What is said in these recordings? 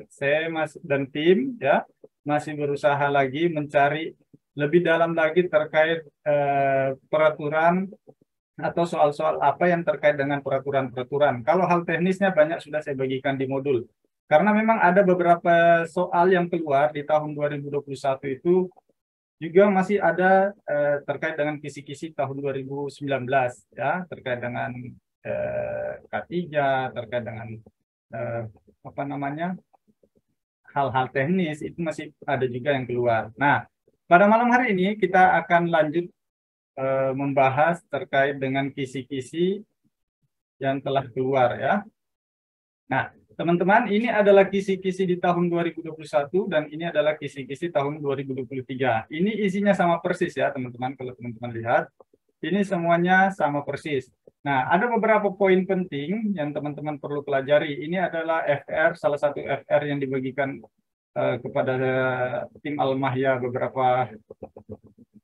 saya dan tim ya masih berusaha lagi mencari lebih dalam lagi terkait peraturan atau soal-soal apa yang terkait dengan peraturan-peraturan. Kalau hal teknisnya banyak sudah saya bagikan di modul. Karena memang ada beberapa soal yang keluar di tahun 2021 itu juga masih ada terkait dengan kisi-kisi tahun 2019 ya, terkait dengan K3, terkait dengan apa namanya hal-hal teknis itu masih ada juga yang keluar. Nah, pada malam hari ini kita akan lanjut membahas terkait dengan kisi-kisi yang telah keluar ya. Nah, teman-teman, ini adalah kisi-kisi di tahun 2021 dan ini adalah kisi-kisi tahun 2023. Ini isinya sama persis ya, teman-teman. Kalau teman-teman lihat, ini semuanya sama persis. Nah, ada beberapa poin penting yang teman-teman perlu pelajari. Ini adalah FR, salah satu FR yang dibagikan kepada tim Al-Mahya beberapa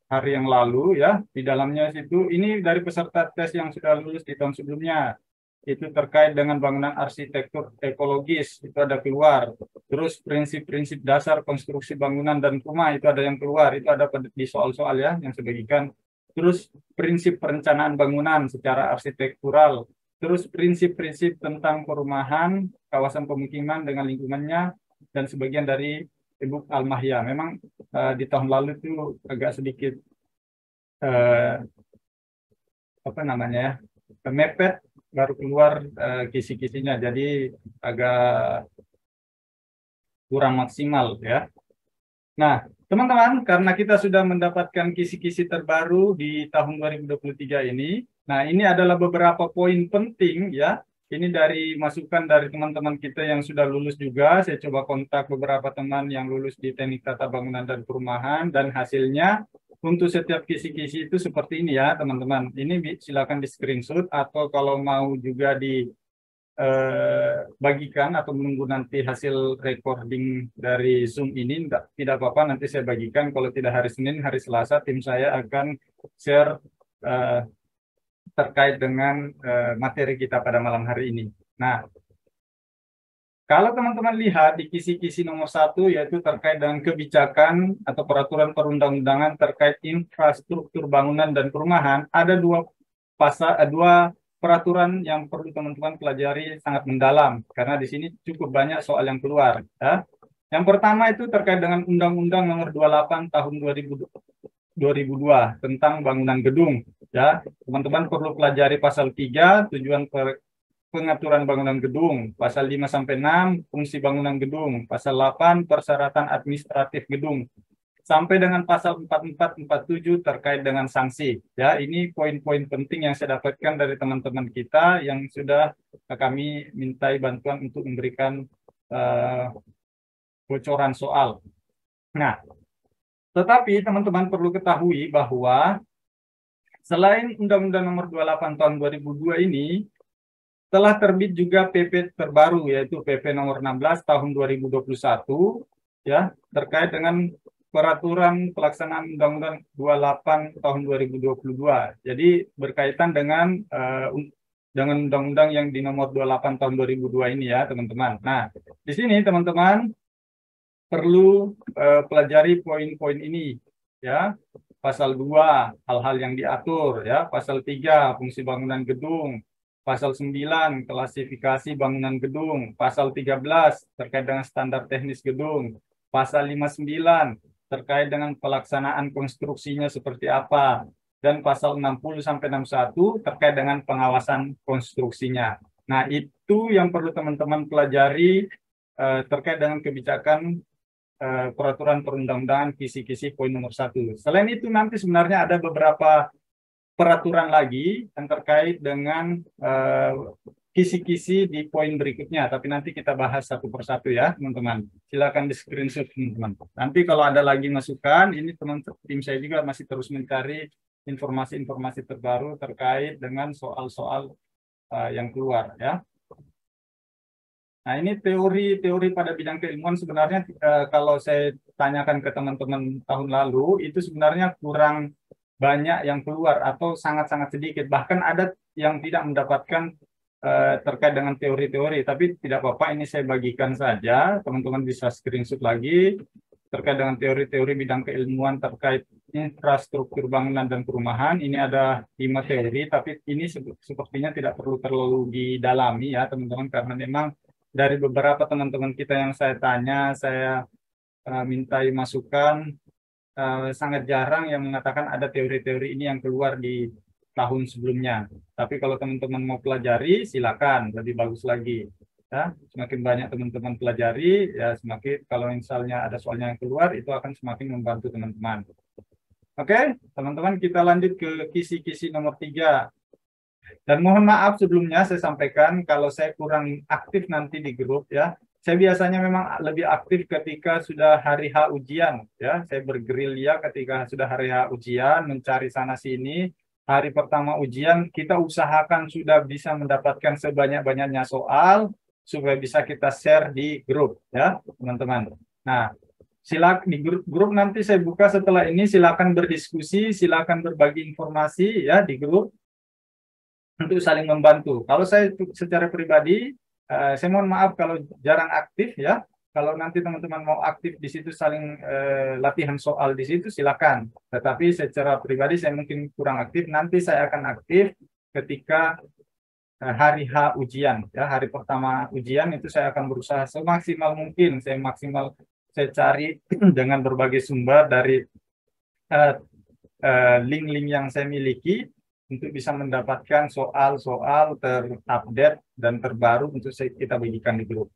hari yang lalu ya. Di dalamnya situ, ini dari peserta tes yang sudah lulus di tahun sebelumnya. Itu terkait dengan bangunan arsitektur ekologis, itu ada keluar. Terus prinsip-prinsip dasar konstruksi bangunan dan rumah, itu ada yang keluar. Itu ada di soal-soal ya, yang saya bagikan. Terus prinsip perencanaan bangunan secara arsitektural. Terus prinsip-prinsip tentang perumahan, kawasan pemukiman dengan lingkungannya, dan sebagian dari e-book Al-Mahya. Memang di tahun lalu itu agak sedikit apa namanya ya, mepet, baru keluar kisi-kisinya, jadi agak kurang maksimal ya. Nah, teman-teman, karena kita sudah mendapatkan kisi-kisi terbaru di tahun 2023 ini, nah ini adalah beberapa poin penting ya. Ini dari masukan dari teman-teman kita yang sudah lulus juga. Saya coba kontak beberapa teman yang lulus di Teknik Tata Bangunan dan Perumahan, dan hasilnya untuk setiap kisi-kisi itu seperti ini ya, teman-teman. Ini silakan di screenshot, atau kalau mau juga di bagikan atau menunggu nanti hasil recording dari Zoom ini, tidak apa-apa, nanti saya bagikan. Kalau tidak hari Senin, hari Selasa tim saya akan share terkait dengan materi kita pada malam hari ini. Nah, kalau teman-teman lihat di kisi-kisi nomor 1, yaitu terkait dengan kebijakan atau peraturan perundang-undangan terkait infrastruktur bangunan dan perumahan, ada dua peraturan yang perlu teman-teman pelajari sangat mendalam, karena di sini cukup banyak soal yang keluar ya. Yang pertama itu terkait dengan Undang-Undang Nomor 28 Tahun 2002 tentang bangunan gedung ya. Teman-teman perlu pelajari pasal 3 tujuan pengaturan bangunan gedung, pasal 5 sampai 6 fungsi bangunan gedung, pasal 8 persyaratan administratif gedung, sampai dengan pasal 44, 47 terkait dengan sanksi. Ya, ini poin-poin penting yang saya dapatkan dari teman-teman kita yang sudah kami mintai bantuan untuk memberikan bocoran soal. Nah, tetapi teman-teman perlu ketahui bahwa selain Undang-Undang Nomor 28 Tahun 2002 ini, telah terbit juga PP terbaru, yaitu PP Nomor 16 Tahun 2021, ya, terkait dengan peraturan pelaksanaan Undang-Undang 28 tahun 2022. Jadi berkaitan dengan undang-undang yang di nomor 28 tahun 2002 ini ya, teman-teman. Nah, di sini teman-teman perlu pelajari poin-poin ini ya. Pasal 2 hal-hal yang diatur ya, pasal 3 fungsi bangunan gedung, pasal 9 klasifikasi bangunan gedung, pasal 13 terkait dengan standar teknis gedung, pasal 59 terkait dengan pelaksanaan konstruksinya seperti apa, dan pasal 60 sampai 61 terkait dengan pengawasan konstruksinya. Nah, itu yang perlu teman-teman pelajari terkait dengan kebijakan peraturan perundang-undangan kisi-kisi poin nomor 1. Selain itu nanti sebenarnya ada beberapa peraturan lagi yang terkait dengan kisi-kisi di poin berikutnya, tapi nanti kita bahas satu persatu ya, teman-teman. Silakan di screenshot, teman-teman. Nanti kalau ada lagi masukan, ini teman-teman tim saya juga masih terus mencari informasi-informasi terbaru terkait dengan soal-soal yang keluar ya. Nah, ini teori-teori pada bidang keilmuan sebenarnya kalau saya tanyakan ke teman-teman tahun lalu, itu sebenarnya kurang banyak yang keluar atau sangat-sangat sedikit. Bahkan ada yang tidak mendapatkan terkait dengan teori-teori, tapi tidak apa-apa, ini saya bagikan saja, teman-teman bisa screenshot lagi terkait dengan teori-teori bidang keilmuan terkait infrastruktur bangunan dan perumahan. Ini ada 5 teori, tapi ini sepertinya tidak perlu terlalu didalami ya teman-teman, karena memang dari beberapa teman-teman kita yang saya tanya, saya mintai masukan, sangat jarang yang mengatakan ada teori-teori ini yang keluar di tahun sebelumnya. Tapi kalau teman-teman mau pelajari, silakan, lebih bagus lagi. Ya, semakin banyak teman-teman pelajari, ya semakin kalau misalnya ada soalnya yang keluar, itu akan semakin membantu teman-teman. Oke, teman-teman, kita lanjut ke kisi-kisi nomor 3. Dan mohon maaf sebelumnya saya sampaikan kalau saya kurang aktif nanti di grup ya. Saya biasanya memang lebih aktif ketika sudah hari H ujian ya. Saya bergerilya ketika sudah hari H ujian, mencari sana sini. Hari pertama ujian kita usahakan sudah bisa mendapatkan sebanyak-banyaknya soal supaya bisa kita share di grup ya, teman-teman. Nah, silakan di grup nanti saya buka setelah ini, silakan berdiskusi, silakan berbagi informasi ya di grup untuk saling membantu. Kalau saya secara pribadi, saya mohon maaf kalau jarang aktif ya. Kalau nanti teman-teman mau aktif di situ saling latihan soal di situ silakan. Tetapi secara pribadi saya mungkin kurang aktif. Nanti saya akan aktif ketika hari H ujian ya, hari pertama ujian itu saya akan berusaha semaksimal mungkin, saya cari dengan berbagai sumber dari link-link yang saya miliki untuk bisa mendapatkan soal-soal terupdate dan terbaru untuk kita bagikan di grup.